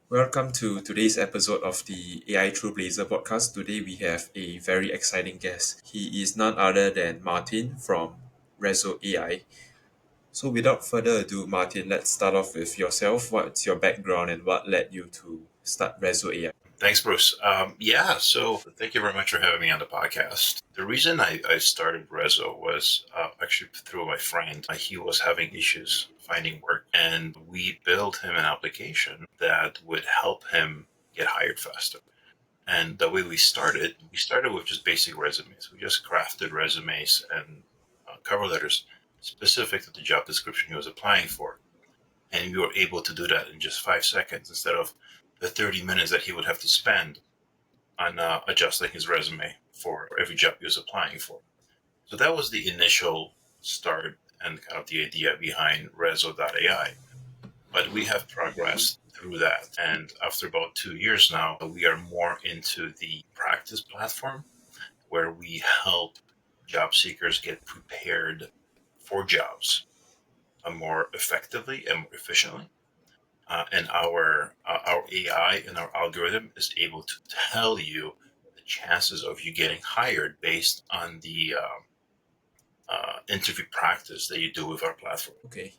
Welcome to today's episode of the AI Trailblazer podcast. Today we have a very exciting guest. He is none other than Martin from Resso.ai. So without further ado, Martin, let's start off with yourself. What's your background and what led you to start Resso.ai? Thanks, Bruce. So thank you very much for having me on the podcast. The reason I started Rezo was actually through my friend. He was having issues finding work, and we built him an application that would help him get hired faster. And the way we started with just basic resumes. We just crafted resumes and cover letters specific to the job description he was applying for. And we were able to do that in just 5 seconds instead of the 30 minutes that he would have to spend on adjusting his resume for every job he was applying for. So that was the initial start and kind of the idea behind Resso.ai. But we have progressed through that. And after about 2 years now, we are more into the practice platform where we help job seekers get prepared for jobs more effectively and more efficiently. And our AI and our algorithm is able to tell you the chances of you getting hired based on the interview practice that you do with our platform. Okay,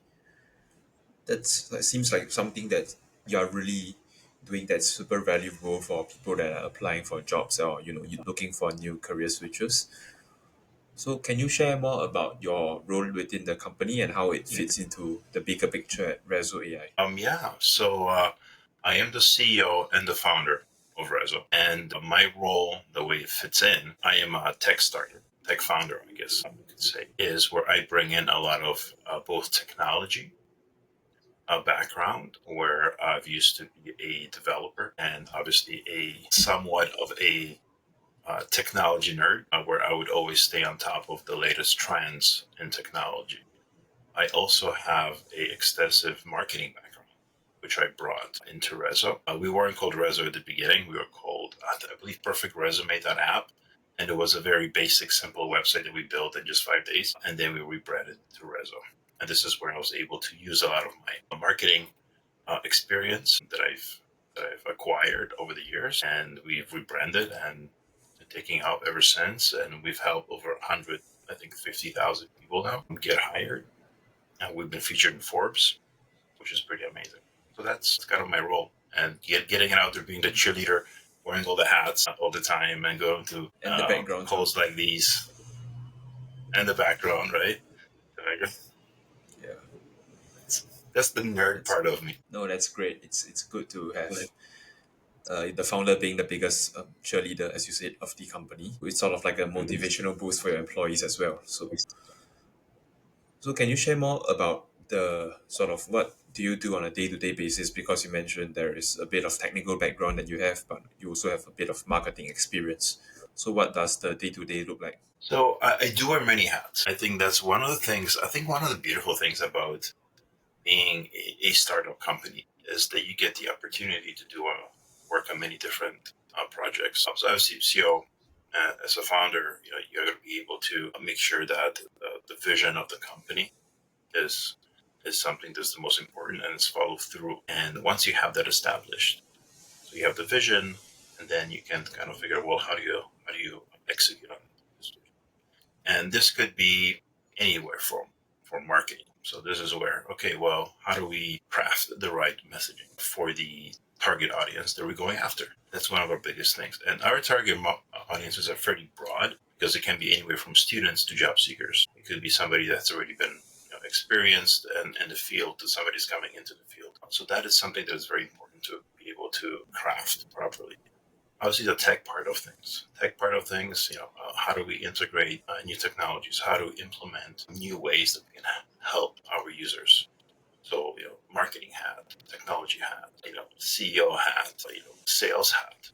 that seems like something that you are really doing that's super valuable for people that are applying for jobs or you looking for new career switches. So can you share more about your role within the company and how it fits into the bigger picture at Rezo AI? I am the CEO and the founder of Rezo, and my role, the way it fits in, I am a tech starter, tech founder, I guess you could say, is where I bring in a lot of both technology a background where I've used to be a developer and obviously a somewhat of a technology nerd, where I would always stay on top of the latest trends in technology. I also have a extensive marketing background, which I brought into Rezo. We weren't called Rezo at the beginning. We were called, I believe, perfectresume.app. And it was a very basic, simple website that we built in just 5 days. And then we rebranded to Rezo. And this is where I was able to use a lot of my marketing experience that I've acquired over the years, and we've rebranded and taking out ever since. And we've helped over 100, I think 50,000 people now get hired, and we've been featured in Forbes, which is pretty amazing. So that's kind of my role, and getting it out there, being the cheerleader, wearing all the hats all the time, and going to And the background too. calls like these, and the background, right? Yeah, That's the nerd that's part of me. no, that's great. It's good to have the founder being the biggest cheerleader, as you said, of the company. It's sort of like a motivational boost for your employees as well. So can you share more about the sort of what do you do on a day-to-day basis? Because you mentioned there is a bit of technical background that you have, but you also have a bit of marketing experience. So what does the day-to-day look like? So I do wear many hats. I think that's one of the things. I think one of the beautiful things about being a startup company is that you get the opportunity to do work on many different projects. So obviously, CEO, as a founder, you're going to be able to make sure that the vision of the company is is something that's the most important and it's followed through. And once you have that established, so you have the vision, and then you can kind of figure, well, how do you execute on this vision? And this could be anywhere from marketing. So this is where, okay, well, how do we craft the right messaging for the target audience that we're going after? That's one of our biggest things. And our target audiences are fairly broad because it can be anywhere from students to job seekers. It could be somebody that's already been experienced in the field to somebody's coming into the field. So that is something that is very important to be able to craft properly. Obviously, the tech part of things, how do we integrate new technologies? How do we implement new ways that we can help our users? So, marketing hat, technology hat, CEO hat, sales hat,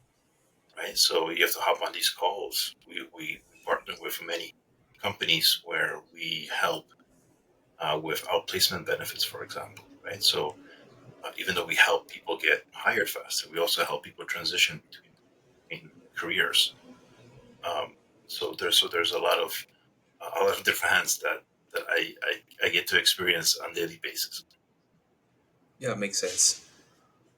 right? So you have to hop on these calls. We partner with many companies where we help with outplacement benefits, for example, right? So even though we help people get hired faster, we also help people transition between careers. Um, so there's a lot of different hands that I get to experience on a daily basis. Yeah, makes sense.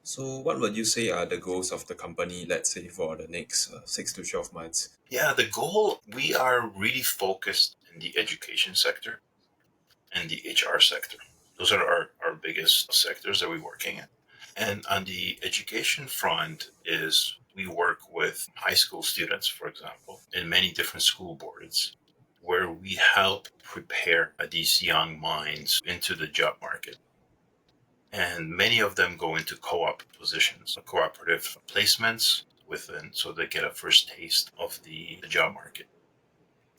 So, what would you say are the goals of the company, let's say, for the next 6 to 12 months? Yeah, the goal, we are really focused in the education sector and the HR sector. Those are our biggest sectors that we're working in. And on the education front is we work with high school students, for example, in many different school boards where we help prepare these young minds into the job market. And many of them go into co-op positions, cooperative placements within, so they get a first taste of the job market.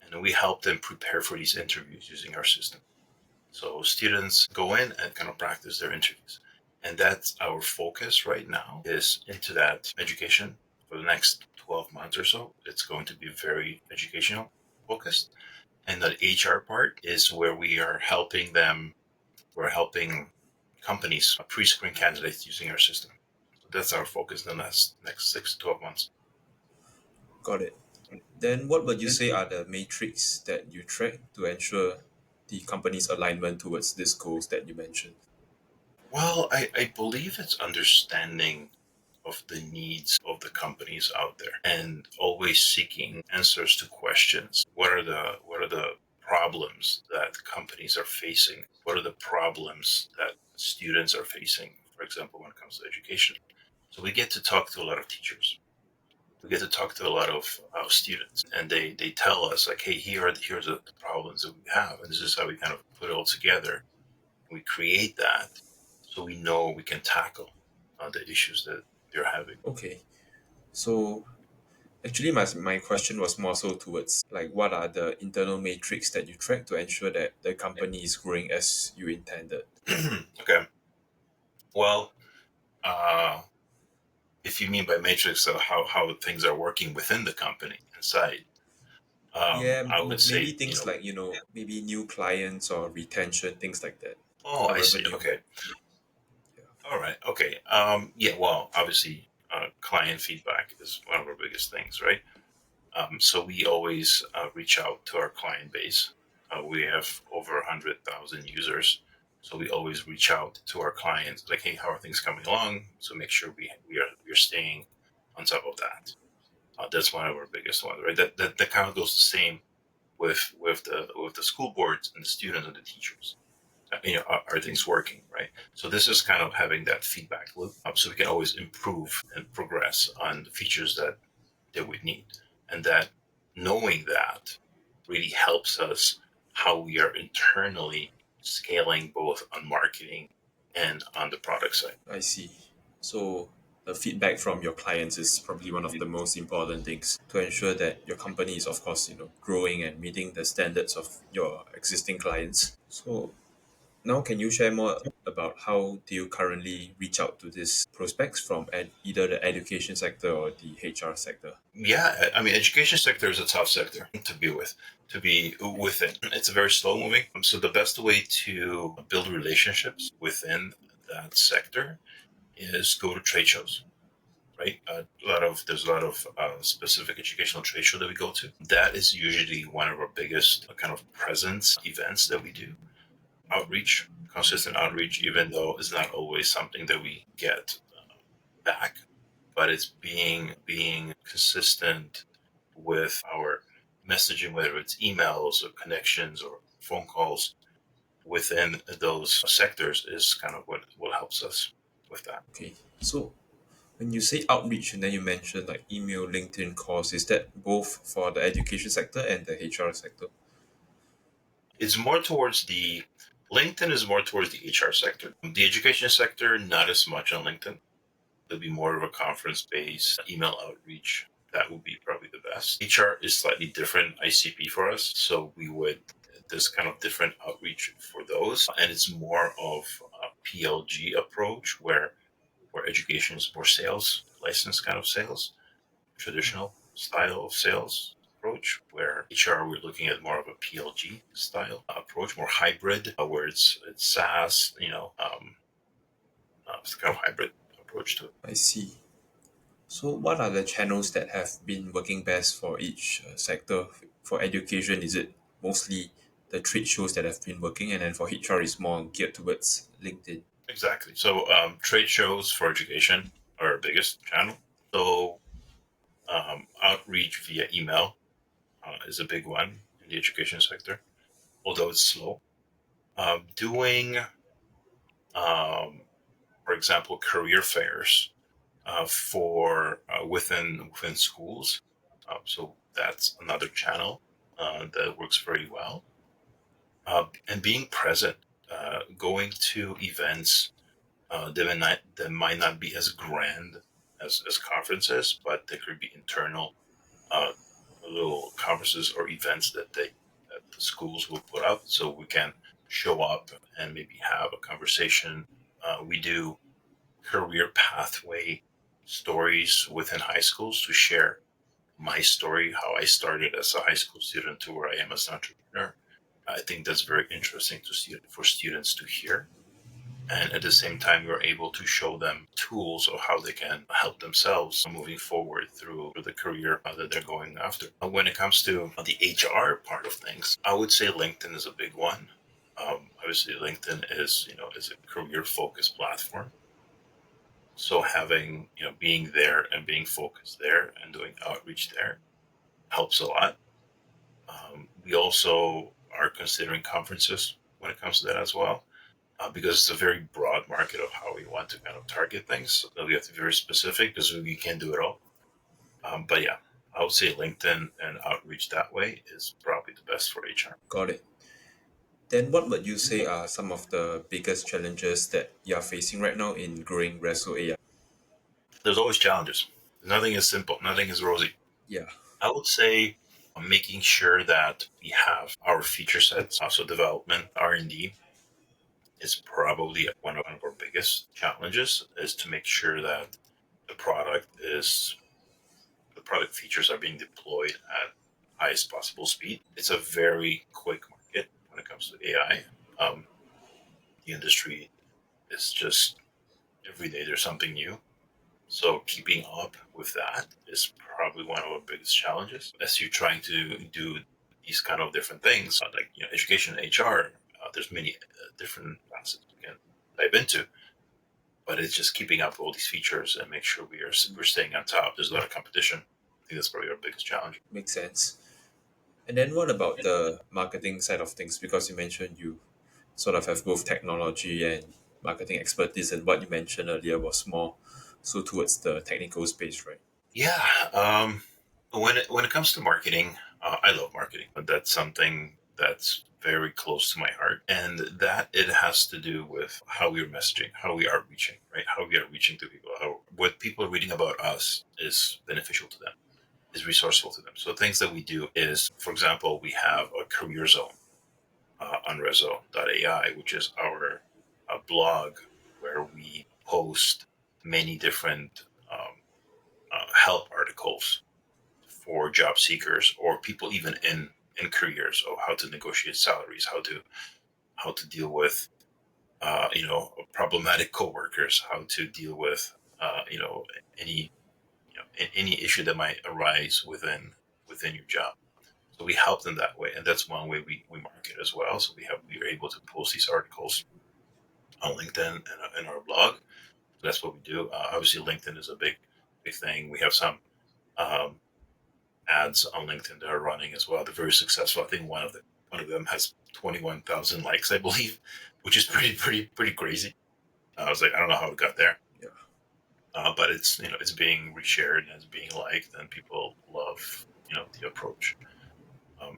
And we help them prepare for these interviews using our system. So students go in and kind of practice their interviews. And that's our focus right now is into that education for the next 12 months or so. It's going to be very educational focused. And the HR part is where we are helping them. We're helping companies pre-screen candidates using our system. So that's our focus in the next 6 to 12 months. Got it. Then, what would you say are the metrics that you track to ensure the company's alignment towards these goals that you mentioned? Well, I believe it's understanding of the needs of the companies out there and always seeking answers to questions. What are the problems that companies are facing? What are the problems that students are facing, for example, when it comes to education? So we get to talk to a lot of teachers. We get to talk to a lot of students, and they tell us like, hey, here's the problems that we have, and this is how we kind of put it all together. We create that so we know we can tackle the issues that they're having. Okay. So, actually, my question was more so towards like what are the internal metrics that you track to ensure that the company is growing as you intended? Okay. Well, uh, if you mean by matrix of how things are working within the company inside, Yeah, I would maybe say, things like, maybe new clients or retention, things like that, oh, or I see. revenue. Okay. Yeah. All right. Okay. Yeah. Well, obviously, client feedback is one of our biggest things, right? So we always reach out to our client base. We have over 100,000 users. So we always reach out to our clients, like, hey, how are things coming along? So make sure we're staying on top of that. That's one of our biggest ones, right? That kind of goes the same with the school boards and the students and the teachers. Are things working, right? So this is kind of having that feedback loop, so we can always improve and progress on the features that we need, and that knowing that really helps us how we are internally scaling both on marketing and on the product side. I see. So the feedback from your clients is probably one of the most important things to ensure that your company is, of course, growing and meeting the standards of your existing clients. So now, can you share more about how do you currently reach out to these prospects from either the education sector or the HR sector? Yeah, I mean, education sector is a tough sector to be within. It's very slow moving. So the best way to build relationships within that sector is go to trade shows, right? There's a lot of specific educational trade show that we go to. That is usually one of our biggest kind of presence events that we do. Outreach, consistent outreach, even though it's not always something that we get back, but it's being consistent with our messaging, whether it's emails or connections or phone calls within those sectors, is kind of what helps us with that. Okay, so when you say outreach and then you mention like email, LinkedIn calls, is that both for the education sector and the HR sector? It's more towards the LinkedIn is more towards the HR sector. The education sector, not as much on LinkedIn. It'll be more of a conference based email outreach. That would be probably the best. HR is slightly different ICP for us. So we would, there's kind of different outreach for those. And it's more of a PLG approach where education is more sales, licensed kind of sales, traditional style of sales approach, where HR we're looking at more of a PLG style approach, more hybrid, where it's SaaS, it's kind of hybrid approach to it. I see. So, what are the channels that have been working best for each sector? For education, is it mostly the trade shows that have been working, and then for HR, is more geared towards LinkedIn? Exactly. So trade shows for education are our biggest channel. So outreach via email is a big one in the education sector, although it's slow. Doing, for example, career fairs for within schools. So that's another channel that works very well. And being present, going to events that might not be as grand as conferences, but they could be internal uh, little conferences or events that the schools will put up, so we can show up and maybe have a conversation. We do career pathway stories within high schools to share my story, how I started as a high school student to where I am as an entrepreneur. I think that's very interesting to see for students to hear. And at the same time, you're able to show them tools of how they can help themselves moving forward through the career that they're going after. When it comes to the HR part of things, I would say LinkedIn is a big one. Obviously, LinkedIn is a career focused platform. So having, being there and being focused there and doing outreach there helps a lot. We also are considering conferences when it comes to that as well, because it's a very broad market of how we want to kind of target things. So we have to be very specific because we can't do it all. But yeah, I would say LinkedIn and outreach that way is probably the best for HR. Got it. Then what would you say are some of the biggest challenges that you're facing right now in growing Resso AI? There's always challenges. Nothing is simple. Nothing is rosy. Yeah, I would say making sure that we have our feature sets, also development, R&D is probably one of our biggest challenges, is to make sure that the product is the product features are being deployed at highest possible speed. It's a very quick market when it comes to AI. The industry is just every day there's something new. So keeping up with that is probably one of our biggest challenges as you're trying to do these kind of different things, like education and HR. There's many different facets we can dive into, but it's just keeping up with all these features and make sure we're staying on top. There's a lot of competition. I think that's probably our biggest challenge. makes sense. And then what about the marketing side of things? Because you mentioned you sort of have both technology and marketing expertise, and what you mentioned earlier was more so towards the technical space, right? Yeah. When it comes to marketing, I love marketing. That's something that's very close to my heart, and that it has to do with how we are messaging, how we are reaching, right? How we are reaching to people. How what people are reading about us is beneficial to them, is resourceful to them. So things that we do is, for example, we have a career zone on Resso.ai, which is our blog where we post many different help articles for job seekers or people even in careers, of how to negotiate salaries, how to deal with problematic coworkers, how to deal with any any issue that might arise within your job. So we help them that way, and that's one way we market as well. So we are able to post these articles on LinkedIn and our blog. So that's what we do. Obviously, LinkedIn is a big thing. We have some um, ads on LinkedIn that are running as well. They're very successful. I think one of them has 21,000 likes, I believe, which is pretty crazy. I was like, I don't know how it got there, Yeah, but it's being reshared and it's being liked, and people love the approach.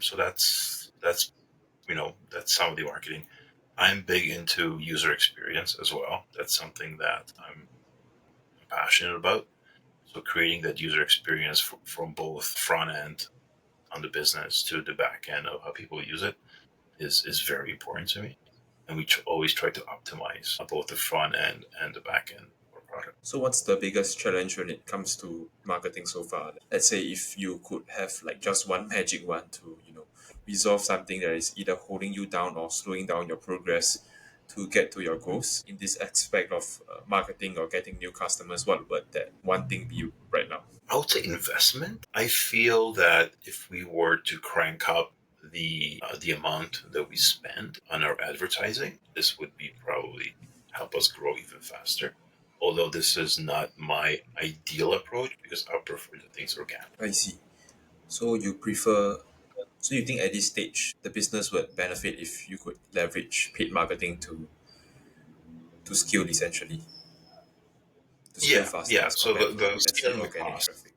So that's some of the marketing. I'm big into user experience as well. That's something that I'm passionate about. So creating that user experience from both front end on the business to the back end of how people use it is very important to me. And we always try to optimize both the front end and the back end of our product. so what's the biggest challenge when it comes to marketing so far? Let's say if you could have like just one magic wand to, resolve something that is either holding you down or slowing down your progress to get to your goals in this aspect of marketing or getting new customers, what would that one thing be right now? I would say investment. I feel that if we were to crank up the amount that we spend on our advertising, this would be probably help us grow even faster. Although this is not my ideal approach because I prefer the things organic. I see. So you prefer, so you think at this stage the business would benefit if you could leverage paid marketing to scale essentially, to scale Yeah, faster yeah. as So compared the to, let's say, scale and the organic cost. traffic.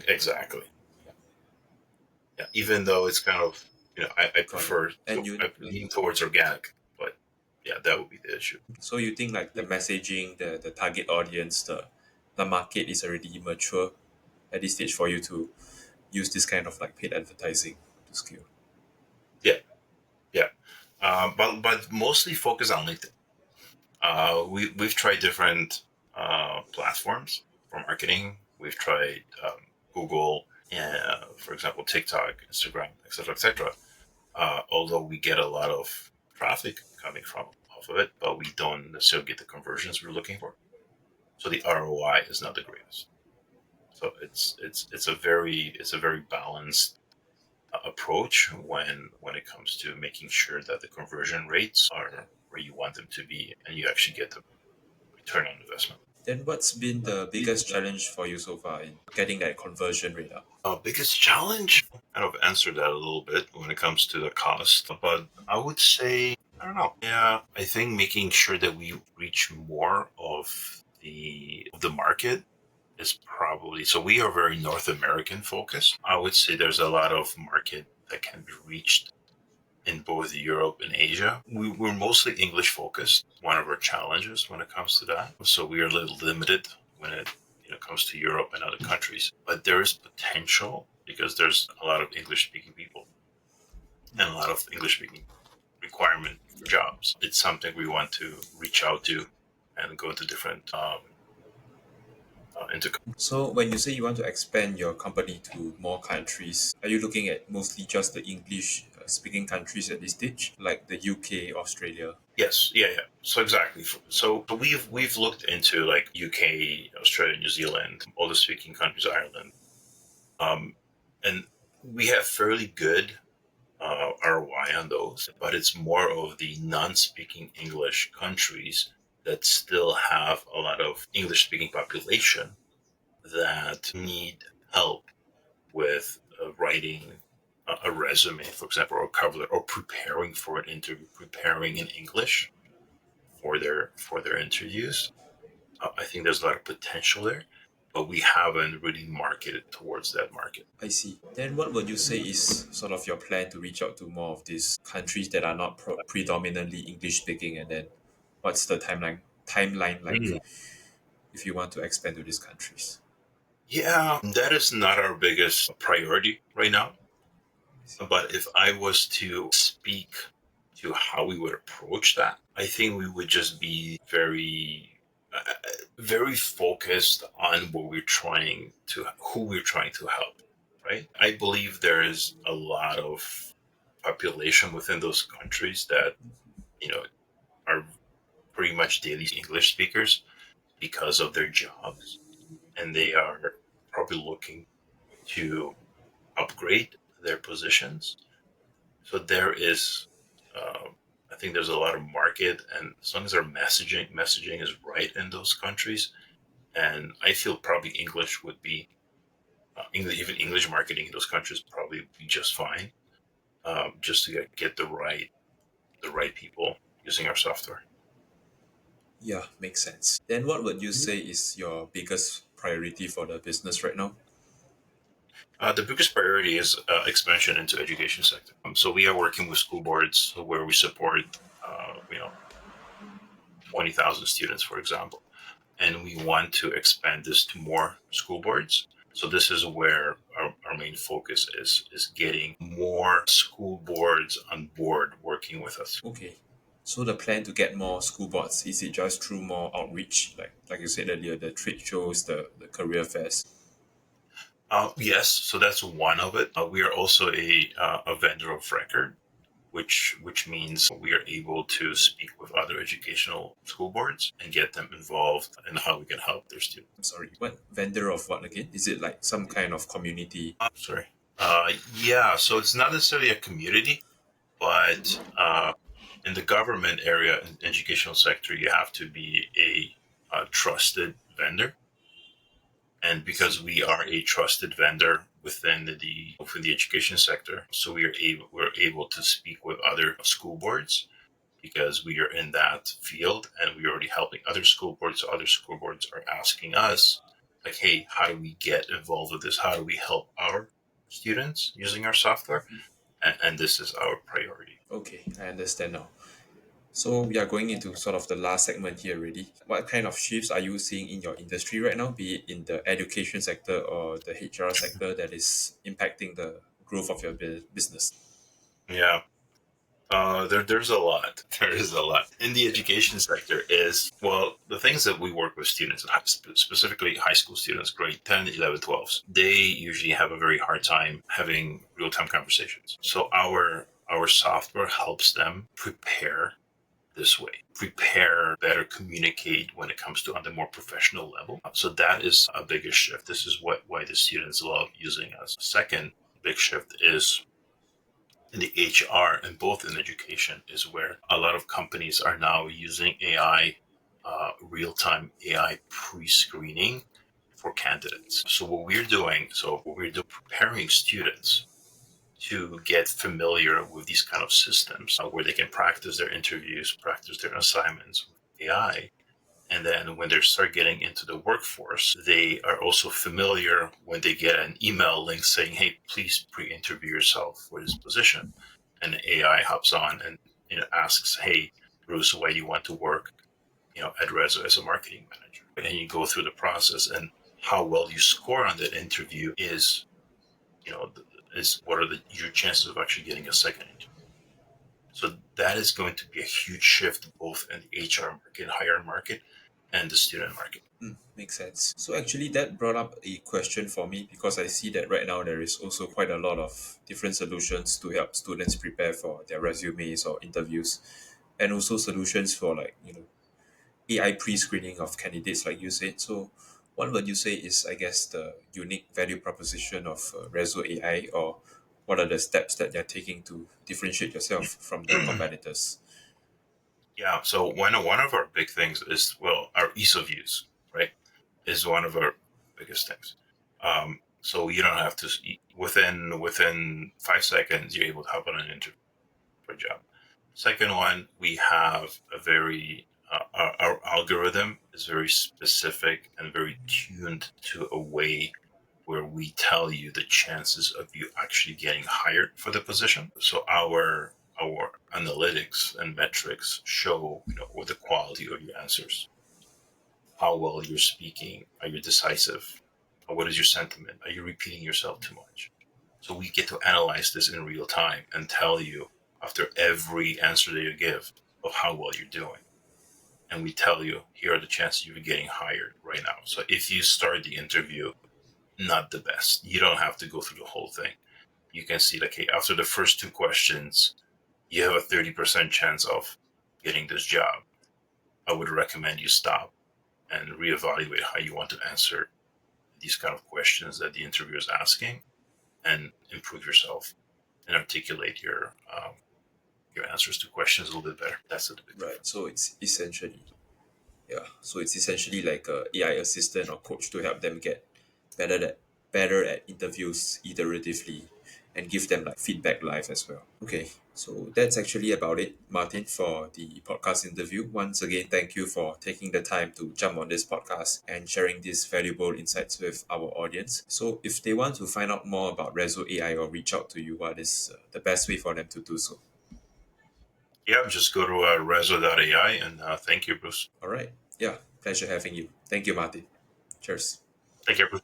Exactly. Yeah. Even though it's kind of, I Got it. prefer And to, you, I lean towards organic, but yeah, that would be the issue. so you think like the messaging, the target audience, the market is already mature at this stage for you to use this kind of like paid advertising to scale. Yeah, yeah. But mostly focus on LinkedIn. We've tried different platforms for marketing. We've tried Google, for example, TikTok, Instagram, etc., etc. Although we get a lot of traffic coming from off of it, but we don't necessarily get the conversions we're looking for. So the ROI is not the greatest. So it's a very balanced approach when it comes to making sure that the conversion rates are where you want them to be, and you actually get the return on investment. Then what's been the biggest challenge for you so far in getting that conversion rate up? Biggest challenge? Kind of answered that a little bit when it comes to the cost, but I would say I don't know. Yeah, I think making sure that we reach more of the market is probably so. We are very North American focused. I would say there's a lot of market that can be reached in both Europe and Asia. We're mostly English focused. One of our challenges when it comes to that. So we are a little limited when it comes to Europe and other countries. But there is potential because there's a lot of English speaking people and a lot of English speaking requirement for jobs. It's something we want to reach out to and go to different into. So when you say you want to expand your company to more countries, are you looking at mostly just the English speaking countries at this stage, like the UK, Australia? Yes, yeah, yeah. So exactly. So we've looked into like UK, Australia, New Zealand, all the speaking countries, Ireland, um, and we have fairly good ROI on those. But it's more of the non-speaking English countries that still have a lot of English-speaking population that need help with writing a resume, for example, or a cover letter, or preparing for an interview, preparing in English for their interviews. I think there's a lot of potential there, but we haven't really marketed towards that market. I see. Then what would you say is sort of your plan to reach out to more of these countries that are not predominantly English speaking, and then what's the timeline like Mm. if you want to expand to these countries? Yeah, that is not our biggest priority right now. I see. But if I was to speak to how we would approach that, I think we would just be very focused on what we're trying to, who we're trying to help. Right? I believe there is a lot of population within those countries that you know are pretty much daily English speakers because of their jobs, and they are probably looking to upgrade their positions. So there is, I think there's a lot of market, and as long as our messaging is right in those countries, and I feel probably English would be English, even English marketing in those countries probably be just fine, just to get the right people using our software. Yeah, makes sense. Then what would you say is your biggest priority for the business right now? The biggest priority is expansion into education sector. So we are working with school boards where we support, 20,000 students, for example, and we want to expand this to more school boards. So this is where our main focus is getting more school boards on board working with us. Okay. So the plan to get more school boards, is it just through more outreach, like you said earlier, the trade shows, the career fairs? Yes, so that's one of it. We are also a vendor of record, which means we are able to speak with other educational school boards and get them involved in how we can help their students. I'm sorry, what vendor of what again? Is it like some kind of community? Sorry. Yeah, so it's not necessarily a community, but In the government area and educational sector, you have to be a trusted vendor. And because See. we are a trusted vendor within the education sector, so we're able to speak with other school boards because we are in that field and we're already helping other school boards. So other school boards are asking us, like, hey, how do we get involved with this? How do we help our students using our software? And this is our priority. Okay, I understand now. So we are going into sort of the last segment here already. What kind of shifts are you seeing in your industry right now, be it in the education sector or the HR sector, that is impacting the growth of your business? Yeah. There's a lot. There is a lot in the education sector. Is well, the things that we work with students, specifically high school students, grade 10, 11, 12s, they usually have a very hard time having real time conversations. So our software helps them prepare this way, prepare, better communicate when it comes to on the more professional level. So that is a bigger shift. This is why the students love using us. Second big shift is in the HR and both in education is where a lot of companies are now using AI, real time AI pre screening for candidates. So what we're doing, preparing students to get familiar with these kind of systems where they can practice their interviews, practice their assignments with AI, and then when they start getting into the workforce, they are also familiar when they get an email link saying, hey, please pre interview yourself for this position. And the AI hops on and asks, hey, Bruce, why do you want to work at Rezo as a marketing manager? And you go through the process, and how well you score on that interview is, you know, is what are your chances of actually getting a second interview. So that is going to be a huge shift both in the HR market, higher market, and the student market. Makes sense. So actually, that brought up a question for me because I see that right now there is also quite a lot of different solutions to help students prepare for their resumes or interviews, and also solutions for like AI pre-screening of candidates, like you said. So, what would you say is, I guess, the unique value proposition of Rezo AI, or what are the steps that you're taking to differentiate yourself from the competitors? Yeah. So one of our big things is our ease of use, right? Is one of our biggest things. So you don't have to within 5 seconds you're able to hop on an interview for a job. Second one, we have a very our algorithm is very specific and very tuned to a way where we tell you the chances of you actually getting hired for the position. So our analytics and metrics show what the quality of your answers, how well you're speaking, are you decisive, or what is your sentiment, are you repeating yourself too much. So we get to analyze this in real time and tell you after every answer that you give of how well you're doing. And we tell you here are the chances you're getting hired right now. So if you start the interview not the best, you don't have to go through the whole thing. You can see like, hey, after the first two questions, you have a 30% chance of getting this job. I would recommend you stop and reevaluate how you want to answer these kind of questions that the interviewer is asking and improve yourself and articulate your answers to questions a little bit better. That's the big Right. difference. So it's essentially, yeah. So it's essentially like a AI assistant or coach to help them get better at better at interviews iteratively, and give them like feedback live as well. Okay, so that's actually about it, Martin, for the podcast interview. Once again, thank you for taking the time to jump on this podcast and sharing these valuable insights with our audience. So if they want to find out more about Rezo AI or reach out to you, what is the best way for them to do so? Yeah, just go to rezo.ai and thank you, Bruce. All right. Yeah, pleasure having you. Thank you, Martin. Cheers. Take care, Bruce.